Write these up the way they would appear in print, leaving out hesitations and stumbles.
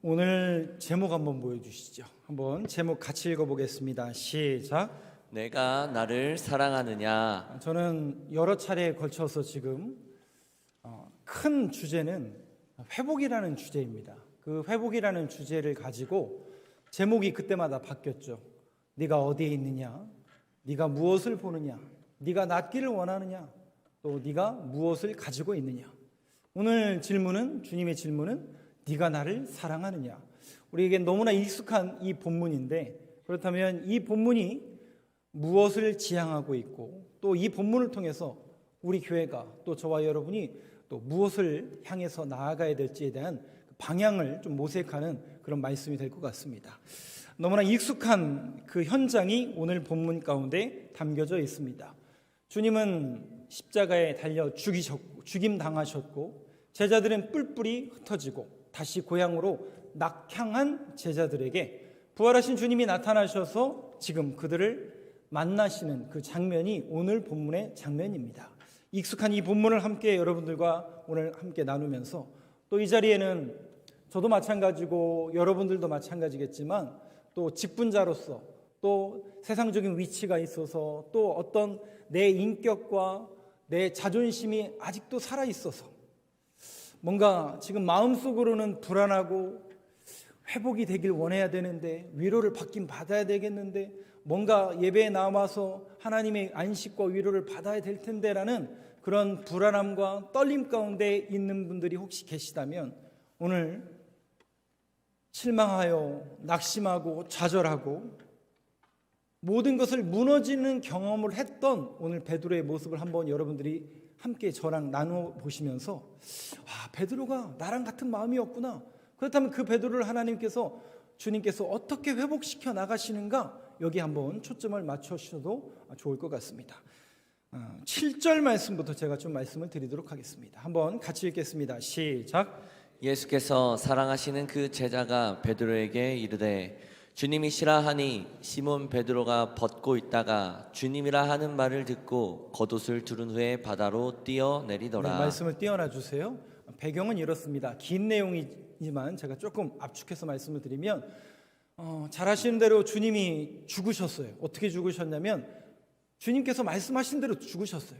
오늘 제목 한번 보여주시죠. 한번 제목 같이 읽어보겠습니다. 시작. 내가 나를 사랑하느냐. 저는 여러 차례에 걸쳐서 지금 큰 주제는 회복이라는 주제입니다. 그 회복이라는 주제를 가지고 제목이 그때마다 바뀌었죠. 네가 어디에 있느냐, 네가 무엇을 보느냐, 네가 낫기를 원하느냐, 또 네가 무엇을 가지고 있느냐. 오늘 질문은, 주님의 질문은 네가 나를 사랑하느냐. 우리에게 너무나 익숙한 이 본문인데, 그렇다면 이 본문이 무엇을 지향하고 있고, 또 이 본문을 통해서 우리 교회가, 또 저와 여러분이 또 무엇을 향해서 나아가야 될지에 대한 방향을 좀 모색하는 그런 말씀이 될 것 같습니다. 너무나 익숙한 그 현장이 오늘 본문 가운데 담겨져 있습니다. 주님은 십자가에 달려 죽임 당하셨고, 제자들은 뿔뿔이 흩어지고 다시 고향으로 낙향한 제자들에게 부활하신 주님이 나타나셔서 지금 그들을 만나시는 그 장면이 오늘 본문의 장면입니다. 익숙한 이 본문을 함께 여러분들과 오늘 함께 나누면서, 또 이 자리에는 저도 마찬가지고 여러분들도 마찬가지겠지만 또 직분자로서, 또 세상적인 위치가 있어서, 또 어떤 내 인격과 내 자존심이 아직도 살아있어서 뭔가 지금 마음속으로는 불안하고 회복이 되길 원해야 되는데, 위로를 받긴 받아야 되겠는데, 뭔가 예배에 나와서 하나님의 안식과 위로를 받아야 될 텐데라는 그런 불안함과 떨림 가운데 있는 분들이 혹시 계시다면, 오늘 실망하여 낙심하고 좌절하고 모든 것을 무너지는 경험을 했던 오늘 베드로의 모습을 한번 여러분들이 함께 저랑 나누어 보시면서, 베드로가 나랑 같은 마음이었구나. 그렇다면 그 베드로를 하나님께서, 주님께서 어떻게 회복시켜 나가시는가, 여기 한번 초점을 맞추셔도 좋을 것 같습니다. 7절 말씀부터 제가 좀 말씀을 드리도록 하겠습니다. 한번 같이 읽겠습니다. 시작. 예수께서 사랑하시는 그 제자가 베드로에게 이르되 주님이시라 하니 시몬 베드로가 벗고 있다가 주님이라 하는 말을 듣고 겉옷을 두른 후에 바다로 뛰어내리더라. 네, 말씀을 띄워놔 주세요. 배경은 이렇습니다. 긴 내용이지만 제가 조금 압축해서 말씀을 드리면, 잘 아시는 대로 주님이 죽으셨어요. 어떻게 죽으셨냐면 주님께서 말씀하신 대로 죽으셨어요.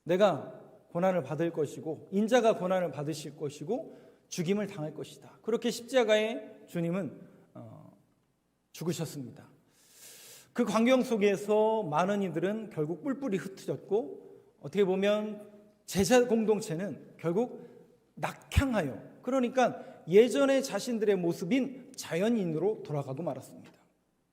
내가 고난을 받을 것이고 인자가 고난을 받으실 것이고 죽임을 당할 것이다. 그렇게 십자가에 주님은 죽으셨습니다. 그 광경 속에서 많은 이들은 결국 뿔뿔이 흩어졌고, 어떻게 보면 제자 공동체는 결국 낙향하여, 그러니까 예전의 자신들의 모습인 자연인으로 돌아가고 말았습니다.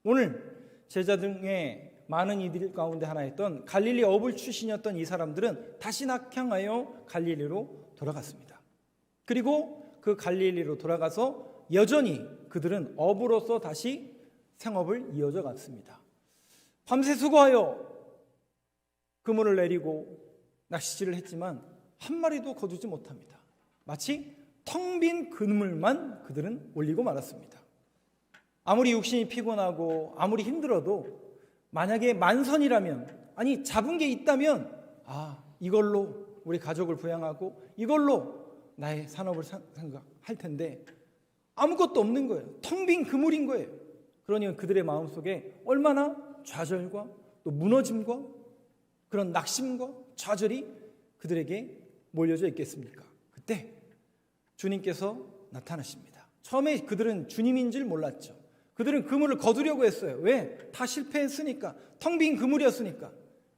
오늘 제자 등의 많은 이들 가운데 하나였던 갈릴리 어불 출신이었던 이 사람들은 다시 낙향하여 갈릴리로 돌아갔습니다. 그리고 그 갈릴리로 돌아가서 여전히 그들은 어부로서 다시 생업을 이어져 갔습니다. 밤새 수고하여 그물을 내리고 낚시질을 했지만 한 마리도 거두지 못합니다. 마치 텅 빈 그물만 그들은 올리고 말았습니다. 아무리 육신이 피곤하고 아무리 힘들어도 만약에 만선이라면, 아니 잡은 게 있다면, 이걸로 우리 가족을 부양하고 이걸로 나의 산업을 생각할 텐데 아무것도 없는 거예요. 텅 빈 그물인 거예요. 그러니 그들의 마음속에 얼마나 좌절과 또 무너짐과 그런 낙심과 좌절이 그들에게 몰려져 있겠습니까? 그때 주님께서 나타나십니다. 처음에 그들은 주님인 줄 몰랐죠. 그들은 그물을 거두려고 했어요. 왜? 다 실패했으니까, 텅 빈 그물이었으니까.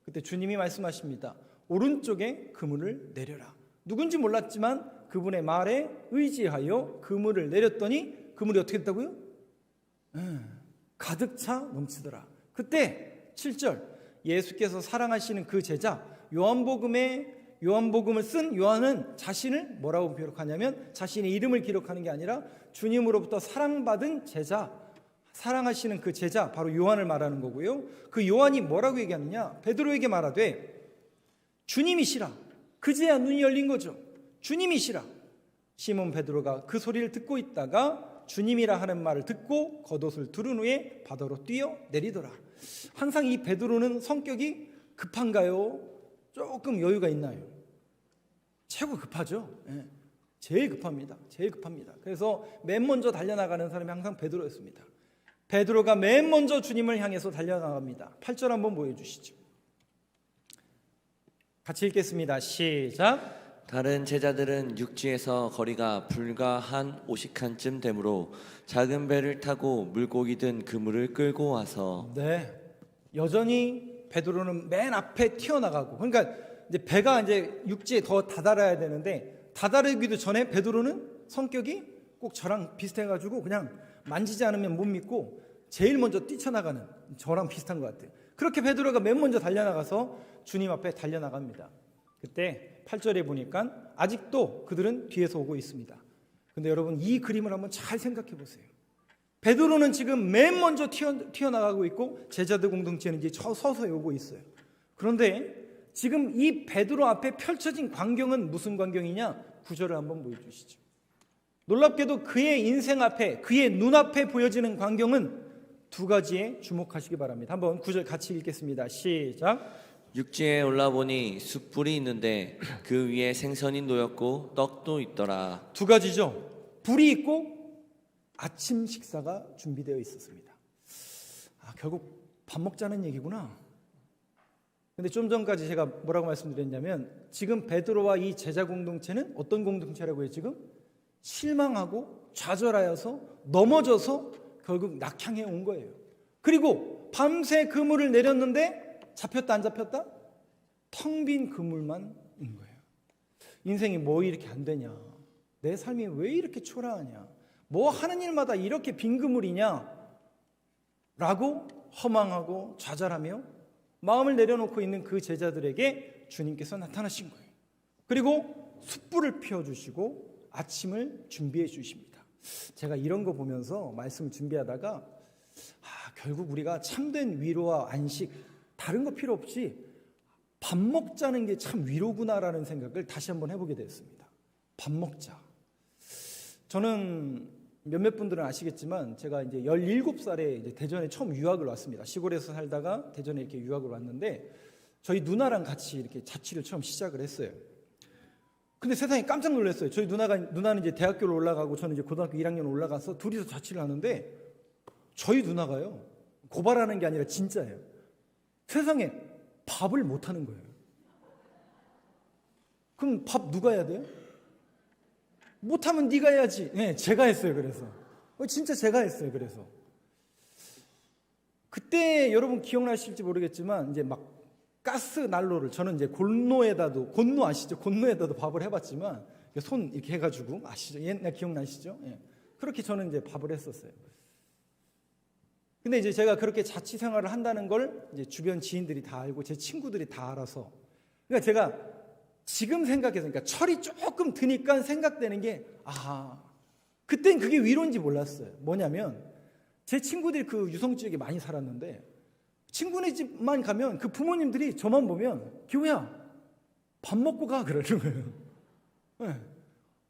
그때 주님이 말씀하십니다. 오른쪽에 그물을 내려라. 누군지 몰랐지만 그분의 말에 의지하여 그물을 내렸더니 그물이 어떻게 됐다고요? 가득 차 넘치더라. 그때 7절, 예수께서 사랑하시는 그 제자, 요한복음을 쓴 요한은 자신을 뭐라고 기록하냐면, 자신의 이름을 기록하는 게 아니라 주님으로부터 사랑받은 제자, 사랑하시는 그 제자, 바로 요한을 말하는 거고요. 그 요한이 뭐라고 얘기하느냐, 베드로에게 말하되 주님이시라. 그제야 눈이 열린 거죠. 주님이시라. 시몬 베드로가 그 소리를 듣고 있다가 주님이라 하는 말을 듣고 겉옷을 두른 후에 바다로 뛰어내리더라. 항상 이 베드로는 성격이 급한가요? 조금 여유가 있나요? 최고 급하죠. 제일 급합니다. 제일 급합니다. 그래서 맨 먼저 달려나가는 사람이 항상 베드로였습니다. 베드로가 맨 먼저 주님을 향해서 달려나갑니다. 8절 한번 보여주시죠. 같이 읽겠습니다. 시작. 다른 제자들은 육지에서 거리가 불과 한 50칸쯤 되므로 작은 배를 타고 물고기 든 그물을 끌고 와서 네, 여전히 베드로는 맨 앞에 튀어나가고, 그러니까 이제 배가 이제 육지에 더 다다라야 되는데 다다르기도 전에 베드로는 성격이 꼭 저랑 비슷해가지고 그냥 만지지 않으면 못 믿고 제일 먼저 뛰쳐나가는, 저랑 비슷한 것 같아요. 그렇게 베드로가 맨 먼저 달려나가서 주님 앞에 달려나갑니다. 그때 8절에 보니까 아직도 그들은 뒤에서 오고 있습니다. 근데 여러분, 이 그림을 한번 잘 생각해 보세요. 베드로는 지금 맨 먼저 튀어나가고 있고 제자들 공동체는 이제 서서히 오고 있어요. 그런데 지금 이 베드로 앞에 펼쳐진 광경은 무슨 광경이냐? 9절을 한번 보여주시죠. 놀랍게도 그의 인생 앞에, 그의 눈앞에 보여지는 광경은 두 가지에 주목하시기 바랍니다. 한번 9절 같이 읽겠습니다. 시작. 육지에 올라보니 숯불이 있는데 그 위에 생선이 놓였고 떡도 있더라. 두 가지죠. 불이 있고 아침 식사가 준비되어 있었습니다. 결국 밥 먹자는 얘기구나. 근데 좀 전까지 제가 뭐라고 말씀드렸냐면 지금 베드로와 이 제자 공동체는 어떤 공동체라고 해요? 지금 실망하고 좌절하여서 넘어져서 결국 낙향해 온 거예요. 그리고 밤새 그물을 내렸는데 잡혔다 안 잡혔다? 텅 빈 그물만 있는 거예요. 인생이 뭐 이렇게 안 되냐? 내 삶이 왜 이렇게 초라하냐? 뭐 하는 일마다 이렇게 빈 그물이냐? 라고 허망하고 좌절하며 마음을 내려놓고 있는 그 제자들에게 주님께서 나타나신 거예요. 그리고 숯불을 피워주시고 아침을 준비해 주십니다. 제가 이런 거 보면서 말씀 준비하다가 결국 우리가 참된 위로와 안식, 다른 거 필요 없이 밥 먹자는 게 참 위로구나라는 생각을 다시 한번 해보게 되었습니다. 밥 먹자. 저는 몇몇 분들은 아시겠지만 제가 이제 17살에 이제 대전에 처음 유학을 왔습니다. 시골에서 살다가 대전에 이렇게 유학을 왔는데 저희 누나랑 같이 이렇게 자취를 처음 시작을 했어요. 근데 세상에 깜짝 놀랐어요. 저희 누나는 이제 대학교를 올라가고 저는 이제 고등학교 1학년 올라가서 둘이서 자취를 하는데 저희 누나가요, 고발하는 게 아니라 진짜예요. 세상에 밥을 못 하는 거예요. 그럼 밥 누가 해야 돼요? 못하면 네가 해야지. 네, 제가 했어요. 그래서 진짜 제가 했어요. 그래서 그때 여러분 기억나실지 모르겠지만 이제 막 가스 난로를, 저는 이제 곤노 아시죠? 곤노에다도 밥을 해봤지만 손 이렇게 해가지고, 아시죠? 옛날 기억나시죠? 예. 그렇게 저는 이제 밥을 했었어요. 근데 이제 제가 그렇게 자취 생활을 한다는 걸 이제 주변 지인들이 다 알고 제 친구들이 다 알아서, 그러니까 제가 지금 생각해서, 그러니까 철이 조금 드니까 생각되는 게, 그땐 그게 위로인지 몰랐어요. 뭐냐면 제 친구들이 그 유성 지역에 많이 살았는데 친구네 집만 가면 그 부모님들이 저만 보면 기호야 밥 먹고 가 그러는 거예요. 네.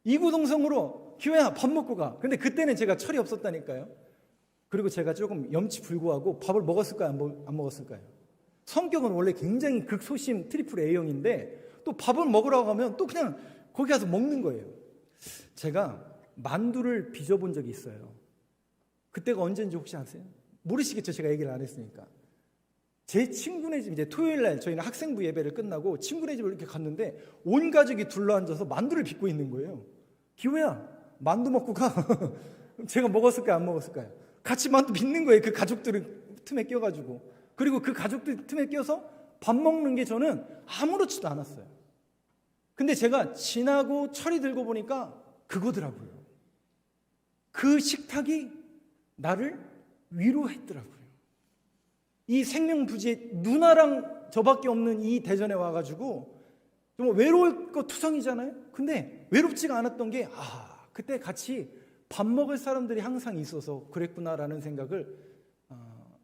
이구동성으로 기호야 밥 먹고 가. 근데 그때는 제가 철이 없었다니까요. 그리고 제가 조금 염치불구하고 밥을 먹었을까요? 안 먹었을까요? 성격은 원래 굉장히 극소심 트리플 A형인데 또 밥을 먹으라고 하면 또 그냥 거기 가서 먹는 거예요. 제가 만두를 빚어본 적이 있어요. 그때가 언제인지 혹시 아세요? 모르시겠죠? 제가 얘기를 안 했으니까. 제 친구네 집, 이제 토요일 날 저희는 학생부 예배를 끝나고 친구네 집을 이렇게 갔는데 온 가족이 둘러앉아서 만두를 빚고 있는 거예요. 기호야 만두 먹고 가. 제가 먹었을까요? 안 먹었을까요? 같이 만두 빚는 거예요. 그 가족들 틈에 껴가지고. 그리고 그 가족들 틈에 껴서 밥 먹는 게 저는 아무렇지도 않았어요. 근데 제가 지나고 철이 들고 보니까 그거더라고요. 그 식탁이 나를 위로했더라고요. 이 생명부지에 누나랑 저밖에 없는 이 대전에 와가지고 정말 외로울 것 투성이잖아요. 근데 외롭지가 않았던 게 그때 같이 밥 먹을 사람들이 항상 있어서 그랬구나라는 생각을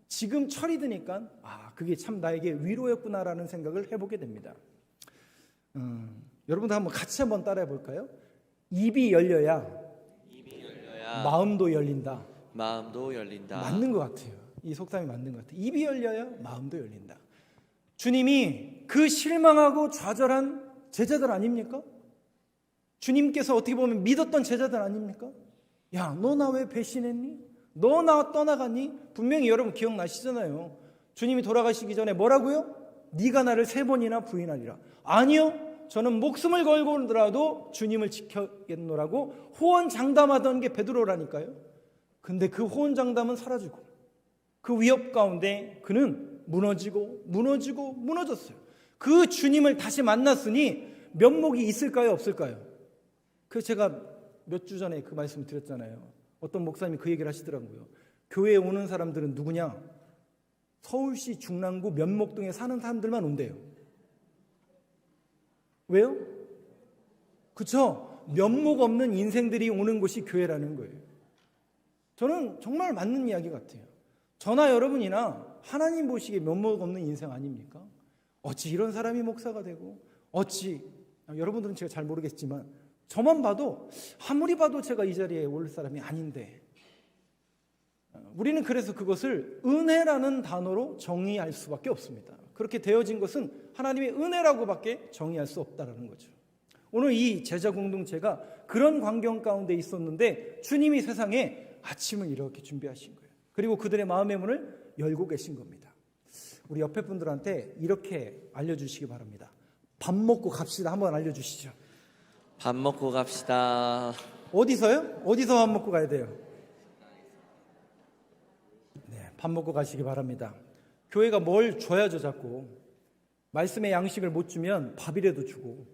지금 철이 드니까 그게 참 나에게 위로였구나라는 생각을 해보게 됩니다. 여러분도 같이 한번 따라해 볼까요? 입이 열려야 마음도 열린다. 마음도 열린다. 맞는 것 같아요. 이 속담이 맞는 것 같아요. 입이 열려야 마음도 열린다. 주님이 그 실망하고 좌절한 제자들 아닙니까? 주님께서 어떻게 보면 믿었던 제자들 아닙니까? 야, 너 나 왜 배신했니? 너 나 떠나갔니? 분명히 여러분 기억나시잖아요. 주님이 돌아가시기 전에 뭐라고요? 네가 나를 3번이나 부인하리라. 아니요, 저는 목숨을 걸고라도 주님을 지켜겠노라고 호언장담하던 게 베드로라니까요. 근데 그 호언장담은 사라지고 그 위협 가운데 그는 무너졌어요. 그 주님을 다시 만났으니 면목이 있을까요, 없을까요? 그래서 제가 몇 주 전에 그 말씀 드렸잖아요. 어떤 목사님이 그 얘기를 하시더라고요. 교회에 오는 사람들은 누구냐? 서울시 중랑구 면목동에 사는 사람들만 온대요. 왜요? 그쵸? 면목 없는 인생들이 오는 곳이 교회라는 거예요. 저는 정말 맞는 이야기 같아요. 저나 여러분이나 하나님 보시기에 면목 없는 인생 아닙니까? 어찌 이런 사람이 목사가 되고, 어찌, 여러분들은 제가 잘 모르겠지만 저만 봐도, 아무리 봐도 제가 이 자리에 올 사람이 아닌데, 우리는 그래서 그것을 은혜라는 단어로 정의할 수밖에 없습니다. 그렇게 되어진 것은 하나님의 은혜라고밖에 정의할 수 없다는 거죠. 오늘 이 제자 공동체가 그런 광경 가운데 있었는데 주님이 세상에 아침을 이렇게 준비하신 거예요. 그리고 그들의 마음의 문을 열고 계신 겁니다. 우리 옆에 분들한테 이렇게 알려주시기 바랍니다. 밥 먹고 갑시다. 한번 알려주시죠. 밥 먹고 갑시다. 어디서요? 어디서 밥 먹고 가야 돼요? 네, 밥 먹고 가시기 바랍니다. 교회가 뭘 줘야죠, 자꾸. 말씀의 양식을 못 주면 밥이라도 주고,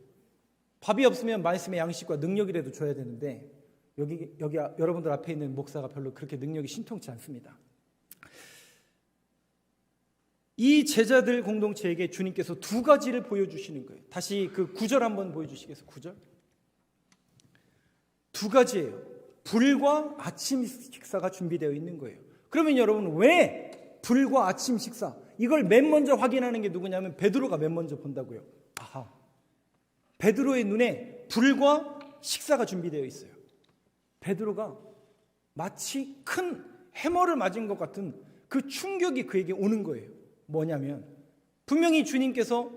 밥이 없으면 말씀의 양식과 능력이라도 줘야 되는데, 여기 여러분들 앞에 있는 목사가 별로 그렇게 능력이 신통치 않습니다. 이 제자들 공동체에게 주님께서 2가지를 보여주시는 거예요. 다시 그 9절 한번 보여주시겠어요? 9절. 2가지예요. 불과 아침 식사가 준비되어 있는 거예요. 그러면 여러분, 왜 불과 아침 식사? 이걸 맨 먼저 확인하는 게 누구냐면 베드로가 맨 먼저 본다고요. 아하. 베드로의 눈에 불과 식사가 준비되어 있어요. 베드로가 마치 큰 해머를 맞은 것 같은 그 충격이 그에게 오는 거예요. 뭐냐면 분명히 주님께서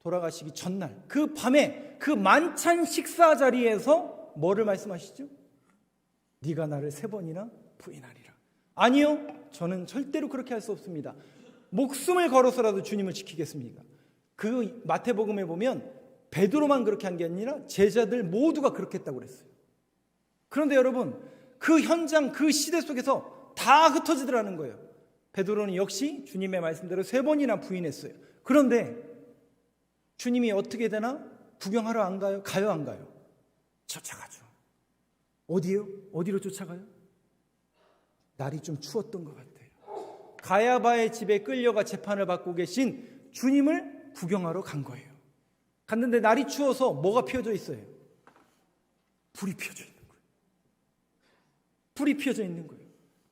돌아가시기 전날 그 밤에 그 만찬 식사 자리에서 뭐를 말씀하시죠? 네가 나를 3번이나 부인하리라. 아니요, 저는 절대로 그렇게 할 수 없습니다. 목숨을 걸어서라도 주님을 지키겠습니다. 그 마태복음에 보면 베드로만 그렇게 한 게 아니라 제자들 모두가 그렇게 했다고 그랬어요. 그런데 여러분, 그 현장, 그 시대 속에서 다 흩어지더라는 거예요. 베드로는 역시 주님의 말씀대로 3번이나 부인했어요. 그런데 주님이 어떻게 되나? 구경하러 안 가요? 가요, 안 가요? 쫓아가죠. 어디요? 어디로 쫓아가요? 날이 좀 추웠던 것 같아요. 가야바의 집에 끌려가 재판을 받고 계신 주님을 구경하러 간 거예요. 갔는데 날이 추워서 뭐가 피어져 있어요? 불이 피어져 있는 거예요. 불이 피어져 있는 거예요.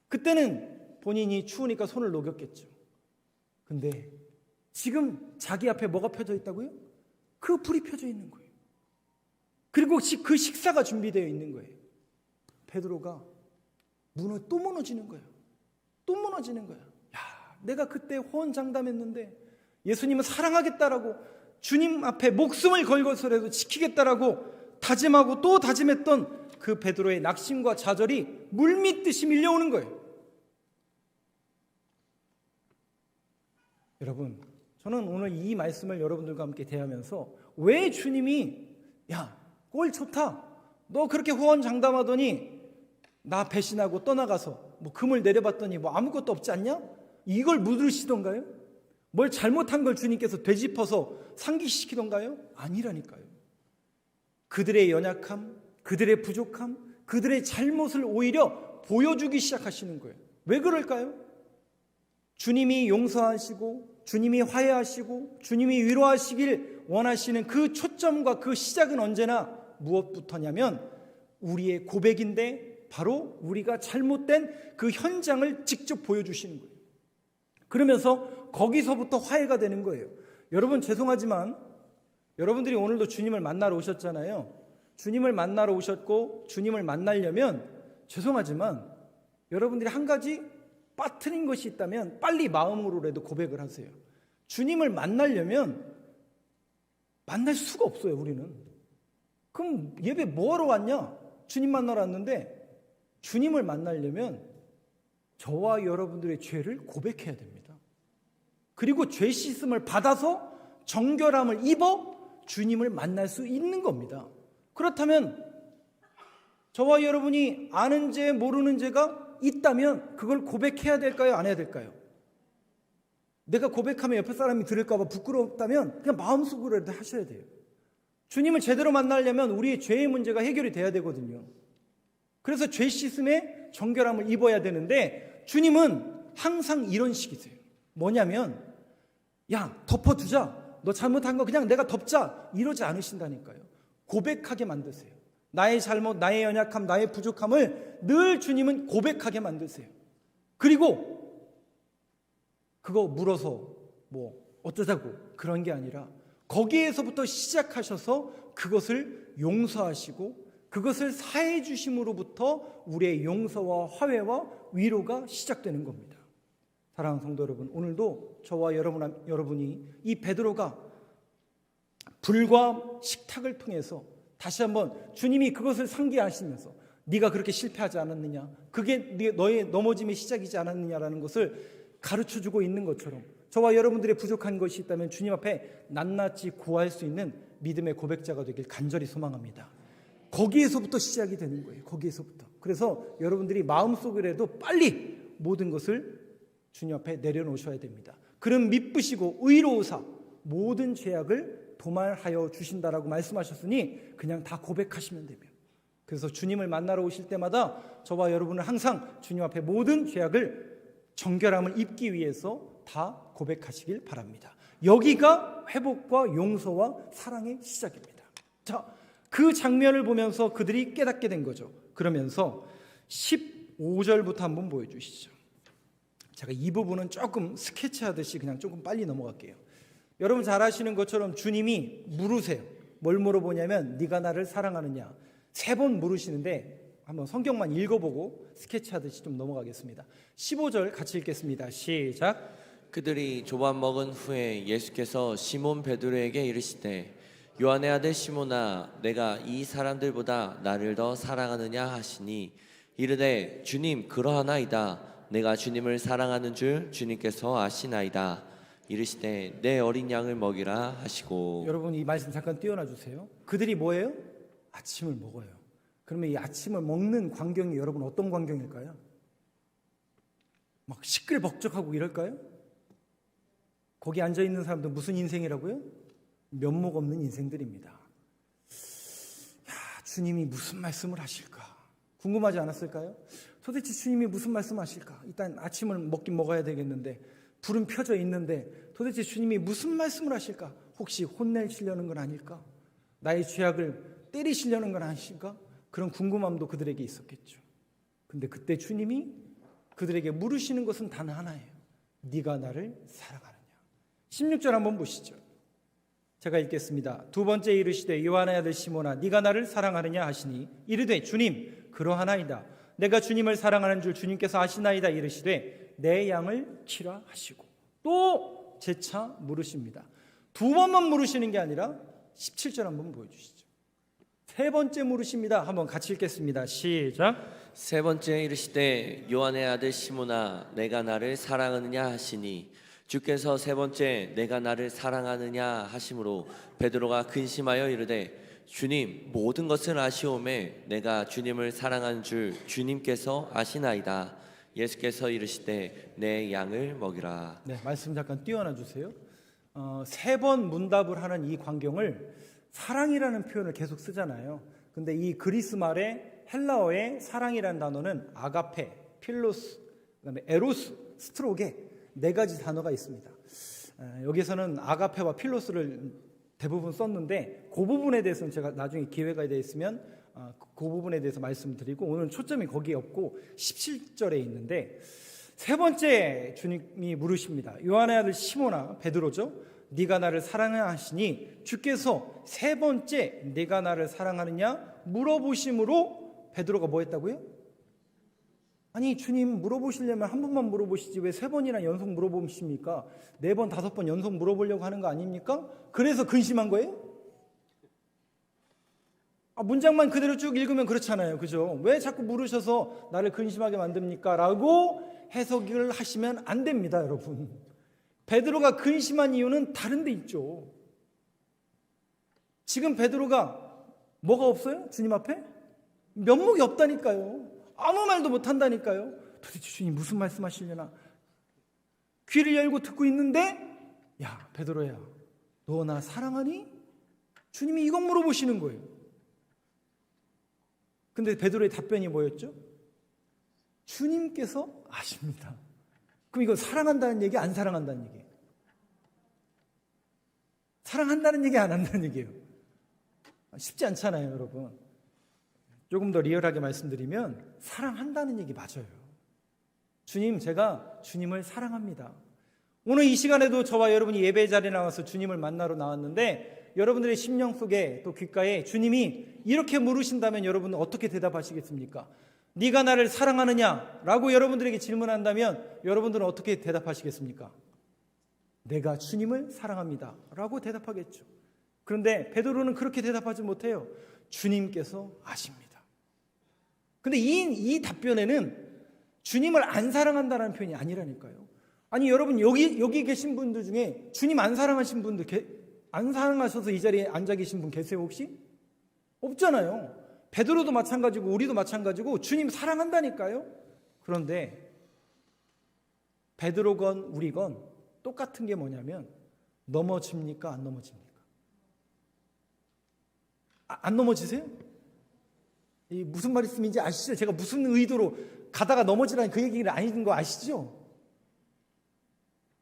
그때는 본인이 추우니까 손을 녹였겠죠. 근데 지금 자기 앞에 뭐가 펴져 있다고요? 그 불이 펴져 있는 거예요. 그리고 그 식사가 준비되어 있는 거예요. 베드로가 또 무너지는 거예요. 또 무너지는 거예요. 야, 내가 그때 호언장담했는데 예수님은 사랑하겠다라고 주님 앞에 목숨을 걸고서라도 지키겠다라고 다짐하고 또 다짐했던 그 베드로의 낙심과 좌절이 물밀듯이 밀려오는 거예요. 여러분, 저는 오늘 이 말씀을 여러분들과 함께 대하면서 왜 주님이 야, 꼴 좋다. 너 그렇게 호언장담하더니 나 배신하고 떠나가서 뭐 금을 내려봤더니 뭐 아무것도 없지 않냐? 이걸 묻으시던가요? 뭘 잘못한 걸 주님께서 되짚어서 상기시키던가요? 아니라니까요. 그들의 연약함, 그들의 부족함, 그들의 잘못을 오히려 보여주기 시작하시는 거예요. 왜 그럴까요? 주님이 용서하시고 주님이 화해하시고 주님이 위로하시길 원하시는 그 초점과 그 시작은 언제나 무엇부터냐면 우리의 고백인데 바로 우리가 잘못된 그 현장을 직접 보여주시는 거예요. 그러면서 거기서부터 화해가 되는 거예요. 여러분, 죄송하지만 여러분들이 오늘도 주님을 만나러 오셨잖아요. 주님을 만나러 오셨고 주님을 만나려면 죄송하지만 여러분들이 한 가지 빠뜨린 것이 있다면 빨리 마음으로라도 고백을 하세요. 주님을 만나려면 만날 수가 없어요, 우리는. 그럼 예배 뭐하러 왔냐? 주님 만나러 왔는데 주님을 만나려면 저와 여러분들의 죄를 고백해야 됩니다. 그리고 죄 씻음을 받아서 정결함을 입어 주님을 만날 수 있는 겁니다. 그렇다면 저와 여러분이 아는 죄 모르는 죄가 있다면 그걸 고백해야 될까요? 안 해야 될까요? 내가 고백하면 옆에 사람이 들을까 봐 부끄럽다면 그냥 마음속으로라도 하셔야 돼요. 주님을 제대로 만나려면 우리의 죄의 문제가 해결이 돼야 되거든요. 그래서 죄 씻음에 정결함을 입어야 되는데 주님은 항상 이런 식이세요. 뭐냐면 야 덮어두자, 너 잘못한 거 그냥 내가 덮자, 이러지 않으신다니까요. 고백하게 만드세요. 나의 잘못, 나의 연약함, 나의 부족함을 늘 주님은 고백하게 만드세요. 그리고 그거 물어서 뭐 어쩌자고 그런 게 아니라 거기에서부터 시작하셔서 그것을 용서하시고 그것을 사해 주심으로부터 우리의 용서와 화해와 위로가 시작되는 겁니다. 사랑하는 성도 여러분, 오늘도 저와 여러분이 이 베드로가 불과 식탁을 통해서 다시 한번 주님이 그것을 상기하시면서 네가 그렇게 실패하지 않았느냐, 그게 너의 넘어짐의 시작이지 않았느냐라는 것을 가르쳐주고 있는 것처럼 저와 여러분들의 부족한 것이 있다면 주님 앞에 낱낱이 구할 수 있는 믿음의 고백자가 되길 간절히 소망합니다. 거기에서부터 시작이 되는 거예요. 거기에서부터. 그래서 여러분들이 마음속이라도 빨리 모든 것을 주님 앞에 내려놓으셔야 됩니다. 그는 미쁘시고 의로우사 모든 죄악을 도말하여 주신다라고 말씀하셨으니 그냥 다 고백하시면 됩니다. 그래서 주님을 만나러 오실 때마다 저와 여러분은 항상 주님 앞에 모든 죄악을 정결함을 입기 위해서 다 고백하시길 바랍니다. 여기가 회복과 용서와 사랑의 시작입니다. 자, 그 장면을 보면서 그들이 깨닫게 된 거죠. 그러면서 15절부터 한번 보여주시죠. 제가 이 부분은 조금 스케치하듯이 그냥 조금 빨리 넘어갈게요. 여러분 잘 아시는 것처럼 주님이 물으세요. 뭘 물어보냐면 네가 나를 사랑하느냐. 3번 물으시는데 한번 성경만 읽어보고 스케치하듯이 좀 넘어가겠습니다. 15절 같이 읽겠습니다. 시작. 그들이 조반 먹은 후에 예수께서 시몬 베드로에게 이르시되 요한의 아들 시몬아 내가 이 사람들보다 나를 더 사랑하느냐 하시니 이르되 주님 그러하나이다. 내가 주님을 사랑하는 줄 주님께서 아시나이다. 이르시되 내 어린 양을 먹이라 하시고. 여러분 이 말씀 잠깐 띄워놔 주세요. 그들이 뭐예요? 아침을 먹어요. 그러면 이 아침을 먹는 광경이 여러분 어떤 광경일까요? 막 시끌벅적하고 이럴까요? 거기 앉아있는 사람들 무슨 인생이라고요? 면목 없는 인생들입니다. 야, 주님이 무슨 말씀을 하실까? 궁금하지 않았을까요? 도대체 주님이 무슨 말씀하실까? 일단 아침을 먹긴 먹어야 되겠는데 불은 펴져 있는데 도대체 주님이 무슨 말씀을 하실까? 혹시 혼내시려는 건 아닐까? 나의 죄악을 때리시려는 건 아닐까? 그런 궁금함도 그들에게 있었겠죠. 근데 그때 주님이 그들에게 물으시는 것은 단 하나예요. 네가 나를 사랑하느냐. 16절 한번 보시죠. 제가 읽겠습니다. 두 번째 이르시되 요한의 아들 시몬아 네가 나를 사랑하느냐 하시니 이르되 주님 그러하나이다. 내가 주님을 사랑하는 줄 주님께서 아시나이다. 이르시되 내 양을 치라 하시고 또 재차 물으십니다. 2번만 물으시는 게 아니라 17절 한번 보여주시죠. 3번째 물으십니다. 한번 같이 읽겠습니다. 시작. 3번째 이르시되 요한의 아들 시몬아 내가 나를 사랑하느냐 하시니 주께서 3번째 내가 나를 사랑하느냐 하심으로 베드로가 근심하여 이르되 주님 모든 것을 아시오매 내가 주님을 사랑하는 줄 주님께서 아시나이다. 예수께서 이르시되 내 양을 먹이라. 네, 말씀 잠깐 띄워놔 주세요. 3번 문답을 하는 이 광경을 사랑이라는 표현을 계속 쓰잖아요. 근데 이 그리스 말의 헬라어의 사랑이라는 단어는 아가페, 필로스, 그다음에 에로스, 스트로게 4가지 단어가 있습니다. 여기서는 아가페와 필로스를 대부분 썼는데 그 부분에 대해서는 제가 나중에 기회가 되어 있으면 그 부분에 대해서 말씀드리고 오늘 초점이 거기에 없고 17절에 있는데 3번째 주님이 물으십니다. 요한의 아들 시몬아 베드로죠. 네가 나를 사랑하시니 주께서 3번째 네가 나를 사랑하느냐 물어보심으로 베드로가 뭐 했다고요? 아니 주님 물어보시려면 한 번만 물어보시지 왜 3번이나 연속 물어보십니까? 4번, 5번 연속 물어보려고 하는 거 아닙니까? 그래서 근심한 거예요? 문장만 그대로 쭉 읽으면 그렇잖아요. 그죠? 왜 자꾸 물으셔서 나를 근심하게 만듭니까? 라고 해석을 하시면 안 됩니다, 여러분. 베드로가 근심한 이유는 다른 데 있죠. 지금 베드로가 뭐가 없어요? 주님 앞에? 면목이 없다니까요. 아무 말도 못 한다니까요. 도대체 주님 무슨 말씀하시려나? 귀를 열고 듣고 있는데, 야, 베드로야, 너 나 사랑하니? 주님이 이것 물어보시는 거예요. 근데 베드로의 답변이 뭐였죠? 주님께서 아십니다. 그럼 이거 사랑한다는 얘기, 안 사랑한다는 얘기예요? 사랑한다는 얘기, 안 한다는 얘기예요? 쉽지 않잖아요, 여러분. 조금 더 리얼하게 말씀드리면 사랑한다는 얘기 맞아요. 주님, 제가 주님을 사랑합니다. 오늘 이 시간에도 저와 여러분이 예배 자리에 나와서 주님을 만나러 나왔는데, 여러분들의 심령 속에 또 귓가에 주님이 이렇게 물으신다면 여러분은 어떻게 대답하시겠습니까? 네가 나를 사랑하느냐? 라고 여러분들에게 질문한다면 여러분들은 어떻게 대답하시겠습니까? 내가 주님을 사랑합니다 라고 대답하겠죠. 그런데 베드로는 그렇게 대답하지 못해요. 주님께서 아십니다. 근데 이 답변에는 주님을 안 사랑한다는 표현이 아니라니까요. 아니, 여러분, 여기 계신 분들 중에 주님 안 사랑하신 분들, 안 사랑하셔서 이 자리에 앉아 계신 분 계세요, 혹시? 없잖아요. 베드로도 마찬가지고 우리도 마찬가지고 주님 사랑한다니까요. 그런데 베드로건 우리건 똑같은 게 뭐냐면, 넘어집니까, 안 넘어집니까? 안 넘어지세요? 이 무슨 말씀인지 아시죠? 제가 무슨 의도로 가다가 넘어지라는 그 얘기를 아닌 거 아시죠?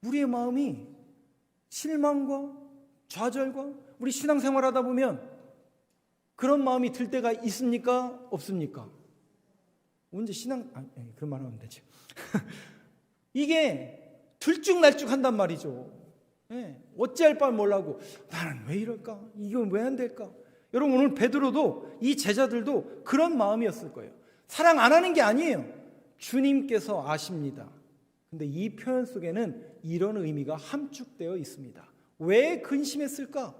우리의 마음이 실망과 좌절과 우리 신앙생활 하다 보면 그런 마음이 들 때가 있습니까? 없습니까? 언제 그런 말 하면 되지. 이게 들쭉날쭉 한단 말이죠. 어찌할 바를 몰라고 나는 왜 이럴까? 이건 왜 안 될까? 여러분, 오늘 베드로도 이 제자들도 그런 마음이었을 거예요. 사랑 안 하는 게 아니에요. 주님께서 아십니다. 근데 이 표현 속에는 이런 의미가 함축되어 있습니다. 왜 근심했을까?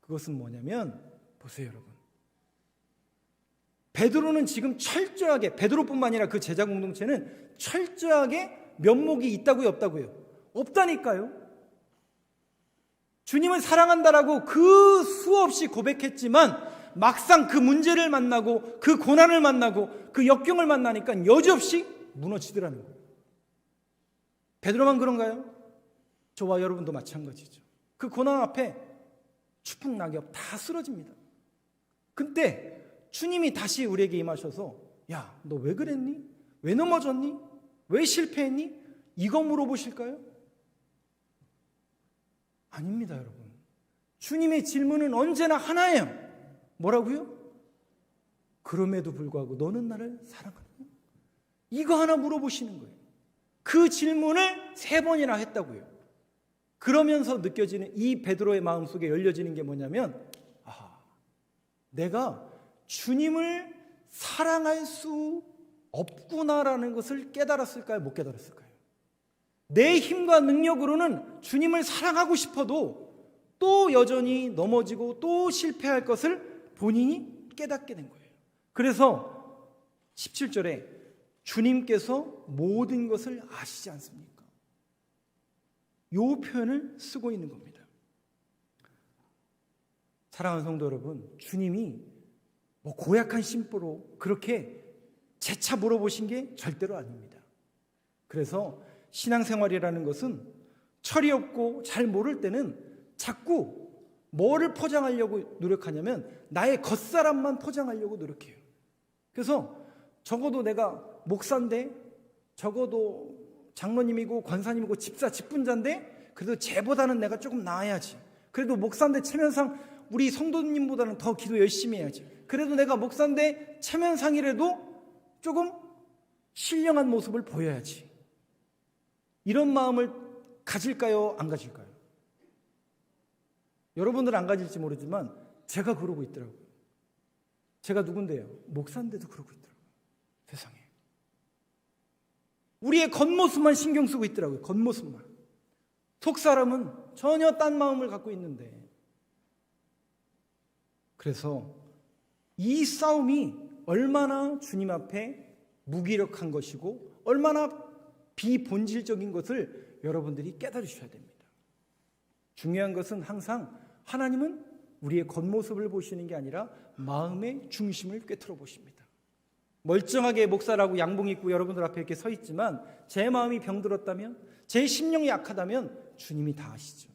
그것은 뭐냐면, 보세요, 여러분. 베드로는 지금 철저하게, 베드로뿐만 아니라 그 제자 공동체는 철저하게 면목이 있다고요, 없다고요? 없다니까요. 주님을 사랑한다라고 그 수없이 고백했지만 막상 그 문제를 만나고 그 고난을 만나고 그 역경을 만나니까 여지없이 무너지더라는 거예요. 베드로만 그런가요? 저와 여러분도 마찬가지죠. 그 고난 앞에 추풍 낙엽 다 쓰러집니다. 근데 주님이 다시 우리에게 임하셔서, 야, 너 왜 그랬니? 왜 넘어졌니? 왜 실패했니? 이거 물어보실까요? 아닙니다, 여러분. 주님의 질문은 언제나 하나예요. 뭐라고요? 그럼에도 불구하고 너는 나를 사랑하느냐? 이거 하나 물어보시는 거예요. 그 질문을 3번이나 했다고요. 그러면서 느껴지는 이 베드로의 마음속에 열려지는 게 뭐냐면, 내가 주님을 사랑할 수 없구나라는 것을 깨달았을까요? 못 깨달았을까요? 내 힘과 능력으로는 주님을 사랑하고 싶어도 또 여전히 넘어지고 또 실패할 것을 본인이 깨닫게 된 거예요. 그래서 17절에 주님께서 모든 것을 아시지 않습니까? 이 표현을 쓰고 있는 겁니다. 사랑하는 성도 여러분, 주님이 고약한 심보로 그렇게 재차 물어보신 게 절대로 아닙니다. 그래서 신앙생활이라는 것은 철이 없고 잘 모를 때는 자꾸 뭐를 포장하려고 노력하냐면 나의 겉사람만 포장하려고 노력해요. 그래서 적어도 내가 목사인데, 적어도 장로님이고 권사님이고 집사 직분자인데 그래도 쟤보다는 내가 조금 나아야지. 그래도 목사인데 체면상 우리 성도님보다는 더 기도 열심히 해야지. 그래도 내가 목사인데 체면상이라도 조금 신령한 모습을 보여야지. 이런 마음을 가질까요? 안 가질까요? 여러분들은 안 가질지 모르지만 제가 그러고 있더라고요. 제가 누군데요? 목사인데도 그러고 있더라고요. 세상에. 우리의 겉모습만 신경 쓰고 있더라고요. 겉모습만. 속사람은 전혀 딴 마음을 갖고 있는데. 그래서 이 싸움이 얼마나 주님 앞에 무기력한 것이고 얼마나 비본질적인 것을 여러분들이 깨달으셔야 됩니다. 중요한 것은 항상 하나님은 우리의 겉모습을 보시는 게 아니라 마음의 중심을 꿰뚫어 보십니다. 멀쩡하게 목사라고 양복 입고 여러분들 앞에 이렇게 서 있지만 제 마음이 병들었다면, 제 심령이 약하다면 주님이 다 아시죠.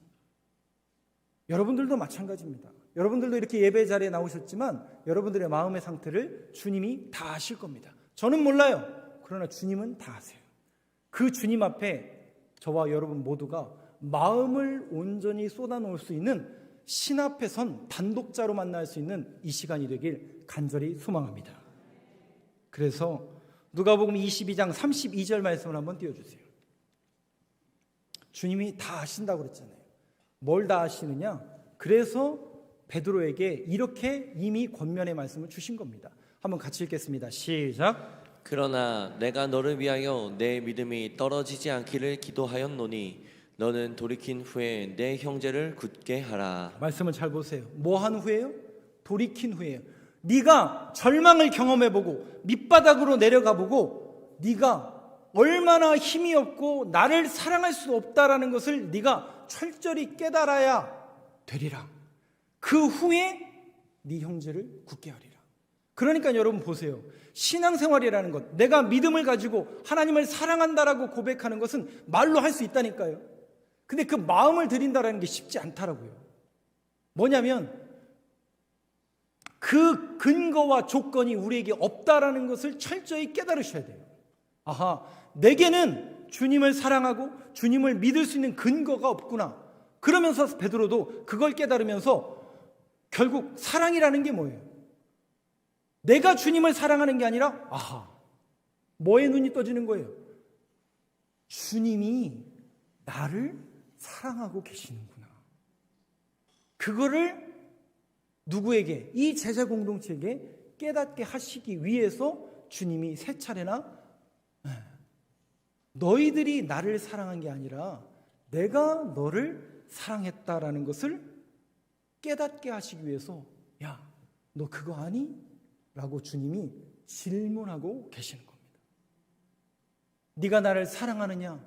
여러분들도 마찬가지입니다. 여러분들도 이렇게 예배 자리에 나오셨지만 여러분들의 마음의 상태를 주님이 다 아실 겁니다. 저는 몰라요. 그러나 주님은 다 아세요. 그 주님 앞에 저와 여러분 모두가 마음을 온전히 쏟아놓을 수 있는 신 앞에 선 단독자로 만날 수 있는 이 시간이 되길 간절히 소망합니다. 그래서 누가복음 22장 32절 말씀을 한번 띄워주세요. 주님이 다 아신다고 그랬잖아요. 뭘 다 아시느냐? 그래서 베드로에게 이렇게 이미 권면의 말씀을 주신 겁니다. 한번 같이 읽겠습니다. 시작. 그러나 내가 너를 위하여 내 믿음이 떨어지지 않기를 기도하였노니 너는 돌이킨 후에 내 형제를 굳게 하라. 말씀을 잘 보세요. 뭐 한 후에요? 돌이킨 후에요. 네가 절망을 경험해보고 밑바닥으로 내려가보고 네가 얼마나 힘이 없고 나를 사랑할 수 없다라는 것을 네가 철저히 깨달아야 되리라. 그 후에 네 형제를 굳게 하리라. 그러니까 여러분 보세요. 신앙생활이라는 것, 내가 믿음을 가지고 하나님을 사랑한다라고 고백하는 것은 말로 할 수 있다니까요. 근데 그 마음을 들인다라는 게 쉽지 않더라고요. 뭐냐면 그 근거와 조건이 우리에게 없다라는 것을 철저히 깨달으셔야 돼요. 아하, 내게는 주님을 사랑하고 주님을 믿을 수 있는 근거가 없구나. 그러면서 베드로도 그걸 깨달으면서 결국 사랑이라는 게 뭐예요? 내가 주님을 사랑하는 게 아니라 아하, 뭐에 눈이 떠지는 거예요? 주님이 나를 사랑하고 계시는구나. 그거를 누구에게? 이 제자 공동체에게 깨닫게 하시기 위해서 주님이 세 차례나 너희들이 나를 사랑한 게 아니라 내가 너를 사랑했다라는 것을 깨닫게 하시기 위해서 야, 너 그거 아니? 라고 주님이 질문하고 계시는 겁니다. 네가 나를 사랑하느냐?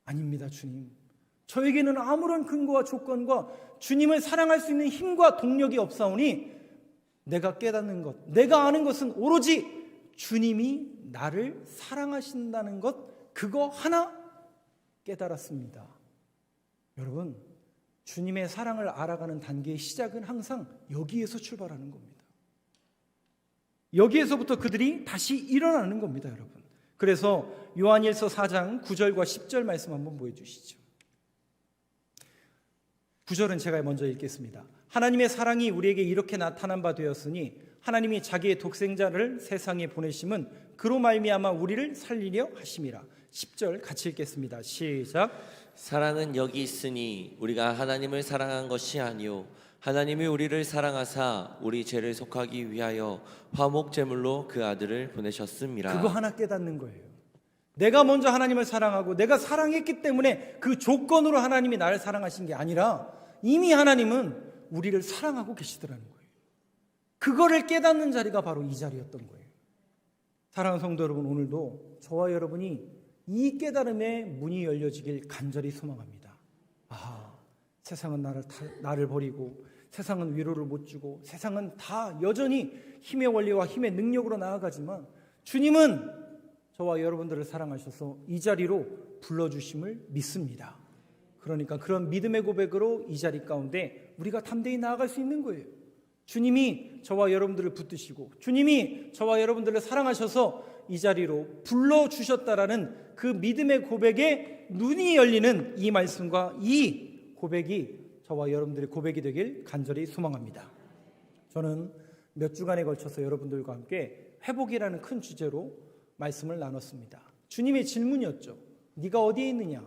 아닙니다, 주님. 저에게는 아무런 근거와 조건과 주님을 사랑할 수 있는 힘과 동력이 없사오니 내가 깨닫는 것, 내가 아는 것은 오로지 주님이 나를 사랑하신다는 것, 그거 하나 깨달았습니다. 여러분, 주님의 사랑을 알아가는 단계의 시작은 항상 여기에서 출발하는 겁니다. 여기에서부터 그들이 다시 일어나는 겁니다, 여러분. 그래서 요한일서 4장 9절과 10절 말씀 한번 보여주시죠. 9절은 제가 먼저 읽겠습니다. 하나님의 사랑이 우리에게 이렇게 나타난 바 되었으니 하나님이 자기의 독생자를 세상에 보내심은 그로 말미암아 우리를 살리려 하심이라. 10절 같이 읽겠습니다. 시작. 사랑은 여기 있으니 우리가 하나님을 사랑한 것이 아니요 하나님이 우리를 사랑하사 우리 죄를 속하기 위하여 화목 제물로 그 아들을 보내셨음이라. 그거 하나 깨닫는 거예요. 내가 먼저 하나님을 사랑하고 내가 사랑했기 때문에 그 조건으로 하나님이 나를 사랑하신 게 아니라 이미 하나님은 우리를 사랑하고 계시더라는 거예요. 그거를 깨닫는 자리가 바로 이 자리였던 거예요. 사랑하는 성도 여러분, 오늘도 저와 여러분이 이 깨달음의 문이 열려지길 간절히 소망합니다. 아하, 세상은 나를 버리고 세상은 위로를 못 주고 세상은 다 여전히 힘의 원리와 힘의 능력으로 나아가지만 주님은 저와 여러분들을 사랑하셔서 이 자리로 불러주심을 믿습니다. 그러니까 그런 믿음의 고백으로 이 자리 가운데 우리가 담대히 나아갈 수 있는 거예요. 주님이 저와 여러분들을 붙드시고 주님이 저와 여러분들을 사랑하셔서 이 자리로 불러주셨다라는 그 믿음의 고백에 눈이 열리는 이 말씀과 이 고백이 저와 여러분들의 고백이 되길 간절히 소망합니다. 저는 몇 주간에 걸쳐서 여러분들과 함께 회복이라는 큰 주제로 말씀을 나눴습니다. 주님의 질문이었죠. 네가 어디에 있느냐?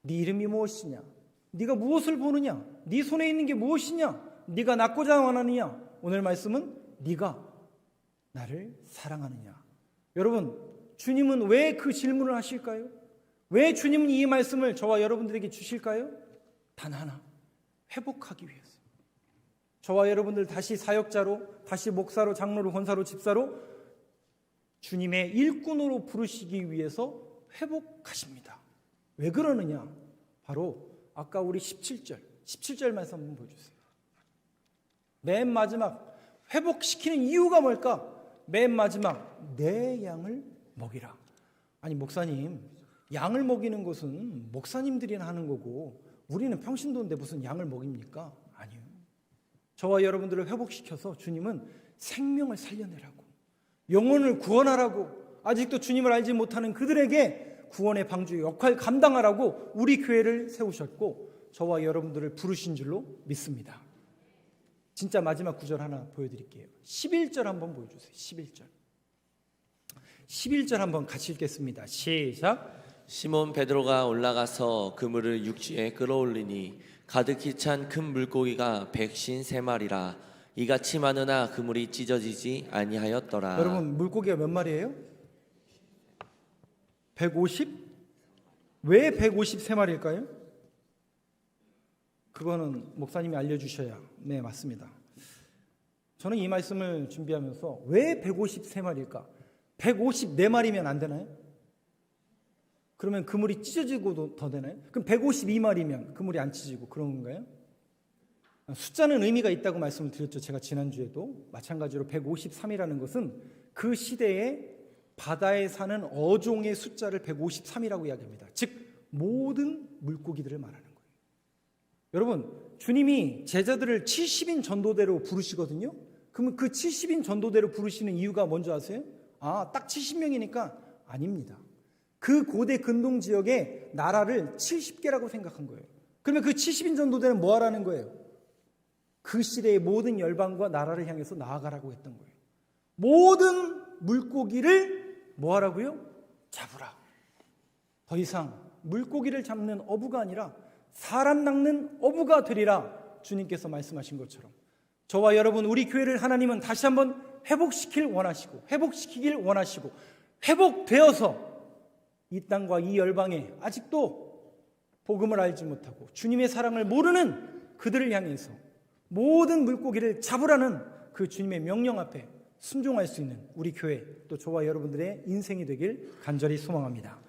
네 이름이 무엇이냐? 네가 무엇을 보느냐? 네 손에 있는 게 무엇이냐? 네가 낳고자 원하느냐? 오늘 말씀은 네가 나를 사랑하느냐? 여러분, 주님은 왜 그 질문을 하실까요? 왜 주님은 이 말씀을 저와 여러분들에게 주실까요? 단 하나, 회복하기 위해서. 저와 여러분들 다시 사역자로, 다시 목사로, 장로로, 권사로, 집사로 주님의 일꾼으로 부르시기 위해서 회복하십니다. 왜 그러느냐? 바로 아까 우리 17절 말씀 한번 보여주세요. 맨 마지막 회복시키는 이유가 뭘까? 맨 마지막 내 양을 먹이라. 아니 목사님, 양을 먹이는 것은 목사님들이나 하는 거고 우리는 평신도인데 무슨 양을 먹입니까? 아니요. 저와 여러분들을 회복시켜서 주님은 생명을 살려내라고, 영혼을 구원하라고, 아직도 주님을 알지 못하는 그들에게 구원의 방주의 역할 감당하라고 우리 교회를 세우셨고 저와 여러분들을 부르신 줄로 믿습니다. 진짜 마지막 구절 하나 보여드릴게요. 11절 한번 보여주세요. 11절 한번 같이 읽겠습니다. 시작. 시몬 베드로가 올라가서 그물을 육지에 끌어올리니 가득히 찬 큰 물고기가 153마리라 이같이 많으나 그물이 찢어지지 아니하였더라. 여러분 물고기가 몇 마리예요? 150? 왜 153마리일까요? 그거는 목사님이 알려주셔야. 네, 맞습니다. 저는 이 말씀을 준비하면서 왜 153마리일까? 154마리면 안 되나요? 그러면 그물이 찢어지고도 더 되나요? 그럼 152마리면 그물이 안 찢어지고 그런 건가요? 숫자는 의미가 있다고 말씀을 드렸죠. 제가 지난주에도. 마찬가지로 153이라는 것은 그 시대에 바다에 사는 어종의 숫자를 153이라고 이야기합니다. 즉 모든 물고기들을 말하는 거예요. 여러분, 주님이 제자들을 70인 전도대로 부르시거든요. 그러면 그 70인 전도대로 부르시는 이유가 뭔지 아세요? 딱 70명이니까 아닙니다. 그 고대 근동 지역의 나라를 70개라고 생각한 거예요. 그러면 그 70인 전도대는 뭐 하라는 거예요? 그 시대의 모든 열방과 나라를 향해서 나아가라고 했던 거예요. 모든 물고기를 뭐 하라고요? 잡으라. 더 이상 물고기를 잡는 어부가 아니라 사람 낚는 어부가 되리라 주님께서 말씀하신 것처럼 저와 여러분 우리 교회를 하나님은 다시 한번 회복시키길 원하시고 회복되어서 이 땅과 이 열방에 아직도 복음을 알지 못하고 주님의 사랑을 모르는 그들을 향해서 모든 물고기를 잡으라는 그 주님의 명령 앞에 순종할 수 있는 우리 교회 또 저와 여러분들의 인생이 되길 간절히 소망합니다.